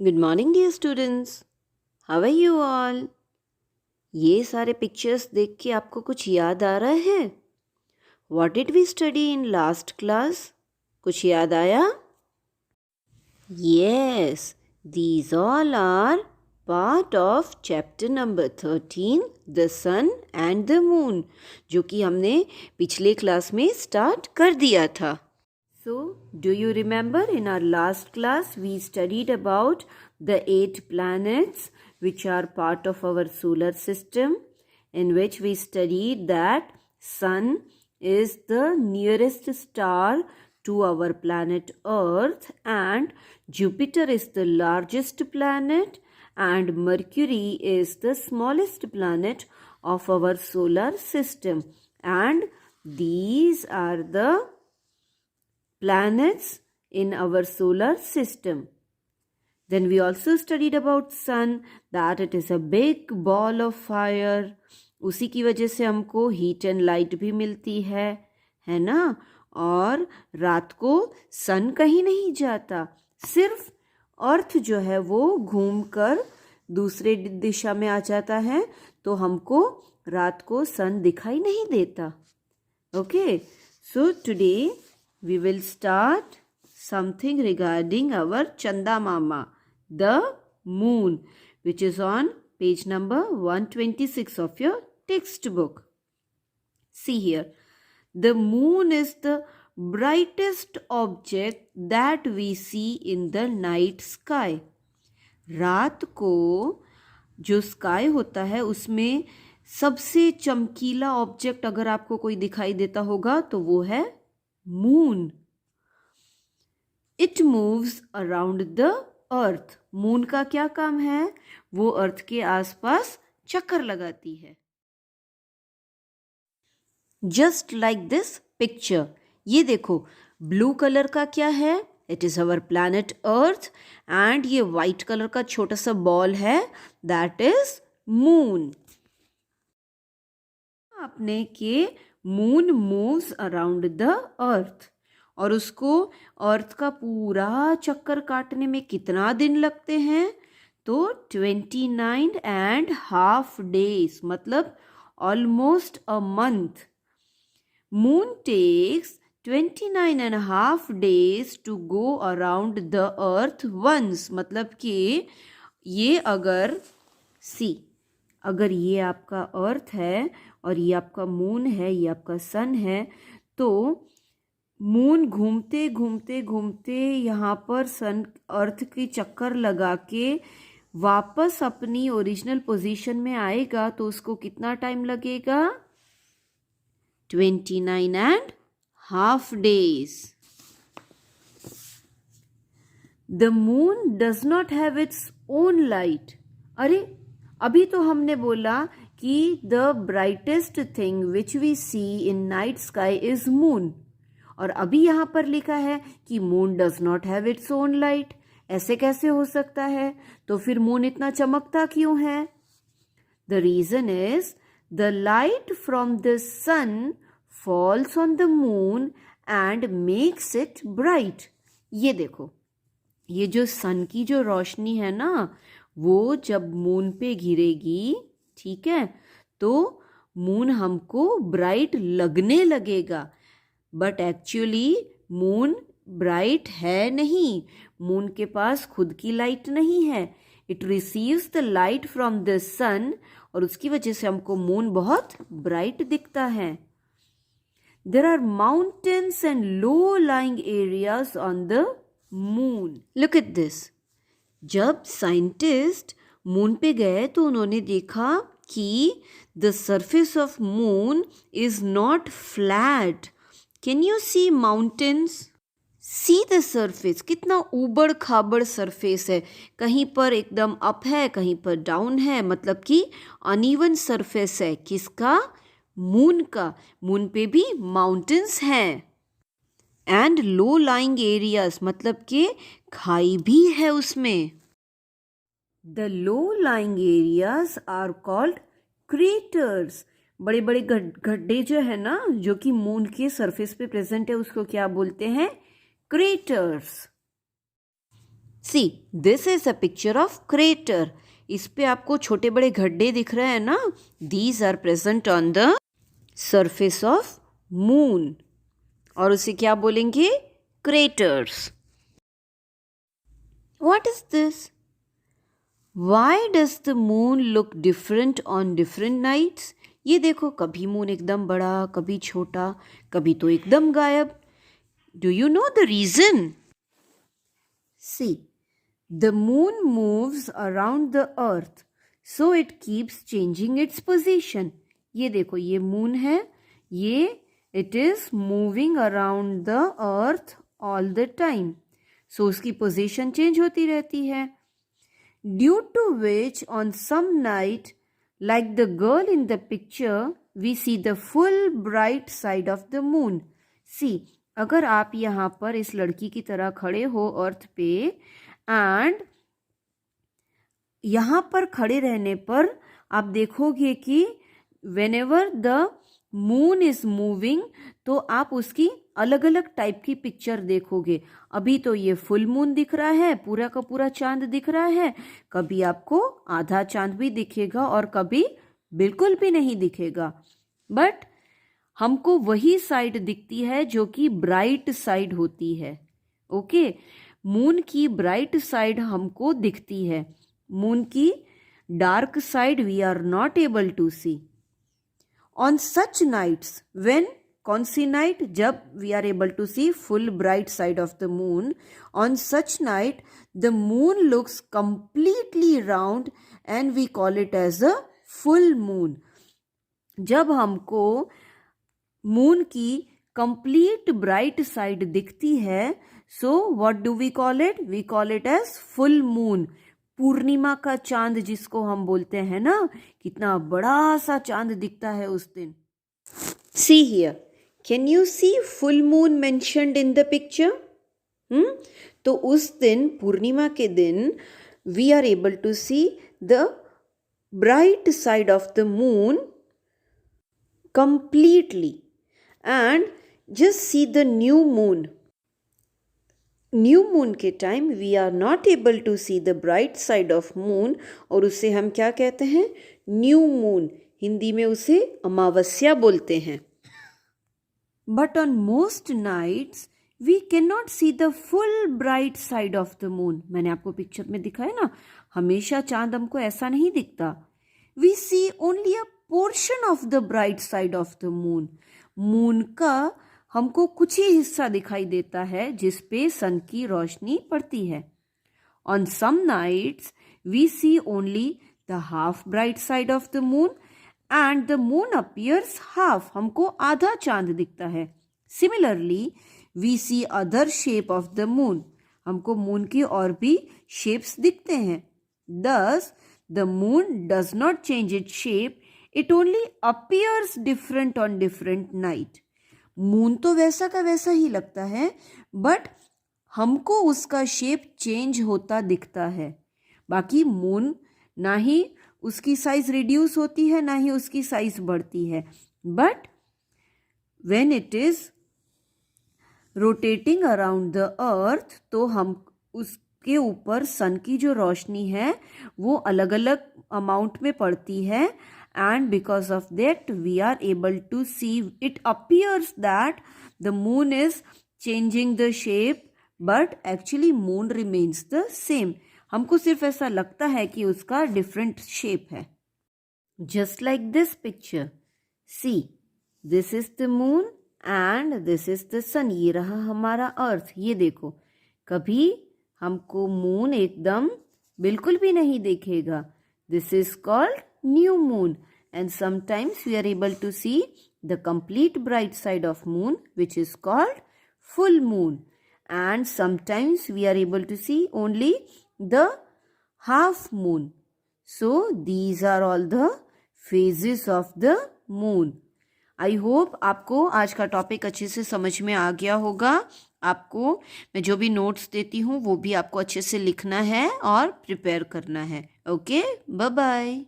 Good morning, dear students. How are you all? ये सारे pictures देख के आपको कुछ याद आ रहा है? What did we study in last class? कुछ याद आया? Yes, these all are part of chapter number 13, The Sun and the Moon, जो कि हमने पिछले क्लास में स्टार्ट कर दिया था. So, do you remember in our last class we studied about the 8 planets which are part of our solar system, in which we studied that Sun is the nearest star to our planet Earth and Jupiter is the largest planet and Mercury is the smallest planet of our solar system, and these are the planets in our solar system. Then we also studied about sun, that it is a big ball of fire. उसी की वजह से हमको heat and light भी मिलती है ना. और रात को सन कहीं नहीं जाता, सिर्फ अर्थ जो है वो घूमकर दूसरे दिशा में आ जाता है, तो हमको रात को सन दिखाई नहीं देता. Okay, so today we will start something regarding our Chanda Mama, the moon, which is on page number 126 of your textbook. See here, the moon is the brightest object that we see in the night sky. रात को जो sky होता है उसमें सबसे चमकीला object अगर आपको कोई दिखाई देता होगा तो वो है moon. It moves around the earth. Moon का क्या काम है? वो अर्थ के आसपास चक्कर लगाती है. Just like this picture. ये देखो, ब्लू कलर का क्या है? It is our planet Earth. and ये वाइट कलर का छोटा सा बॉल है, that is moon. आपने के मून मूव्स अराउंड द अर्थ, और उसको अर्थ का पूरा चक्कर काटने में कितना दिन लगते हैं? तो 29.5 days, मतलब almost a month. Moon takes 29.5 days to go around the earth once. मतलब कि ये अगर ये आपका अर्थ है और ये आपका मून है, ये आपका सन है, तो मून घूमते घूमते घूमते यहाँ पर सन अर्थ की चक्कर लगा के वापस अपनी ओरिजिनल पोजीशन में आएगा, तो उसको कितना टाइम लगेगा? 29.5 days. The moon does not have its own light. अरे, अभी तो हमने बोला कि the brightest thing which we see in night sky is moon, और अभी यहाँ पर लिखा है कि moon does not have its own light. ऐसे कैसे हो सकता है? तो फिर मून इतना चमकता क्यों है? The reason is the light from the sun falls on the moon and makes it bright. ये देखो, ये जो सन की जो रोशनी है ना, वो जब मून पे गिरेगी, ठीक है, तो मून हमको ब्राइट लगने लगेगा. बट एक्चुअली मून ब्राइट है नहीं. मून के पास खुद की लाइट नहीं है. It receives the light from the sun, और उसकी वजह से हमको मून बहुत ब्राइट दिखता है. There are mountains and low lying areas on the moon. Look at this. जब साइंटिस्ट मून पे गए तो उन्होंने देखा कि the surface of moon is not flat. Can you see mountains? See the surface, कितना ऊबड़ खाबड़ सरफेस है. कहीं पर एकदम अप है, कहीं पर डाउन है, मतलब कि अनइवन सरफेस है. किसका? मून का. मून पे भी माउंटेन्स हैं. एंड लो लाइंग एरियाज, मतलब कि खाई भी है उसमें. The low lying areas are called craters. बड़े बड़े गड्ढे जो है ना, जो कि मून के सरफेस पे प्रेजेंट है, उसको क्या बोलते हैं? Craters. See this is a picture of crater. इस पे आपको छोटे बड़े गड्ढे दिख रहे हैं ना. These are present on the surface of moon. और उसे क्या बोलेंगे? Craters. What is this? Why does the moon look different on different nights? ये देखो, कभी मून एकदम बड़ा, कभी छोटा, कभी तो एकदम गायब. Do you know the reason? See the moon moves around the earth, so it keeps changing its position. ये देखो, ये moon है, ये it is moving around the earth all the time, so उसकी position change होती रहती है. Due to which on some night, like the girl in the picture, we see the full bright side of the moon. See, अगर आप यहाँ पर इस लड़की की तरह खड़े हो अर्थ पे, एंड यहाँ पर खड़े रहने पर आप देखोगे कि whenever the moon is moving, तो आप उसकी अलग अलग टाइप की पिक्चर देखोगे. अभी तो ये फुल मून दिख रहा है, पूरा का पूरा चांद दिख रहा है. कभी आपको आधा चांद भी दिखेगा और कभी बिल्कुल भी नहीं दिखेगा. बट हमको वही साइड दिखती है जो कि ब्राइट साइड होती है. ओके, मून की ब्राइट साइड हमको दिखती है. मून की dark side we are not able to see. On such nights when, कौन सी नाइट? जब we are able to see full bright side of the moon. On such night the moon looks completely round and we call it as a full moon. जब हमको moon की complete bright side दिखती है, so what do we call it? We call it as full moon. पूर्णिमा का चांद जिसको हम बोलते हैं ना, कितना बड़ा सा चांद दिखता है उस दिन. See here, can you see full moon mentioned in the picture? तो उस दिन, पूर्णिमा के दिन, we are able to see the bright side of the moon completely. And just see the new moon. New moon के time we are not able to see the bright side of moon, और उसे हम क्या कहते हैं? New moon. Hindi में उसे अमावस्या बोलते हैं. But on most nights we can not see the full bright side of the moon. मैंने आपको पिक्चर में दिखाया ना, हमेशा चांद हमको ऐसा नहीं दिखता. We see only a portion of the bright side of the moon. Moon का हमको कुछ ही हिस्सा दिखाई देता है जिस पे सन की रोशनी पड़ती है. On some nights we see only the half bright side of the moon and the moon appears half. हमको आधा चांद दिखता है. Similarly we see other shape of the moon. हमको मून की और भी शेप्स दिखते हैं. Thus the moon does not change its shape, it only appears different on different night. Moon तो वैसा का वैसा ही लगता है, बट हमको उसका शेप चेंज होता दिखता है. बाकी मून ना ही उसकी साइज रिड्यूस होती है, ना ही उसकी साइज बढ़ती है. But when it is rotating around the अर्थ, तो हम उसके ऊपर सन की जो रोशनी है वो अलग अलग अमाउंट में पड़ती है. And because of that we are able to see, it appears that the moon is changing the shape, but actually moon remains the same. हमको सिर्फ ऐसा लगता है कि उसका different shape है. Just like this picture. See, this is the moon and this is the sun. ये रहा हमारा अर्थ. ये देखो, कभी हमको मून एकदम बिल्कुल भी नहीं दिखेगा. This is called new moon, and sometimes we are able to see the complete bright side of moon, which is called full moon, and sometimes we are able to see only the half moon. So these are all the phases of the moon. I hope आपको आज का topic अच्छे से समझ में आ गया होगा. आपको मैं जो भी नोट्स देती हूँ वो भी आपको अच्छे से लिखना है और प्रिपेयर करना है. Okay, bye bye.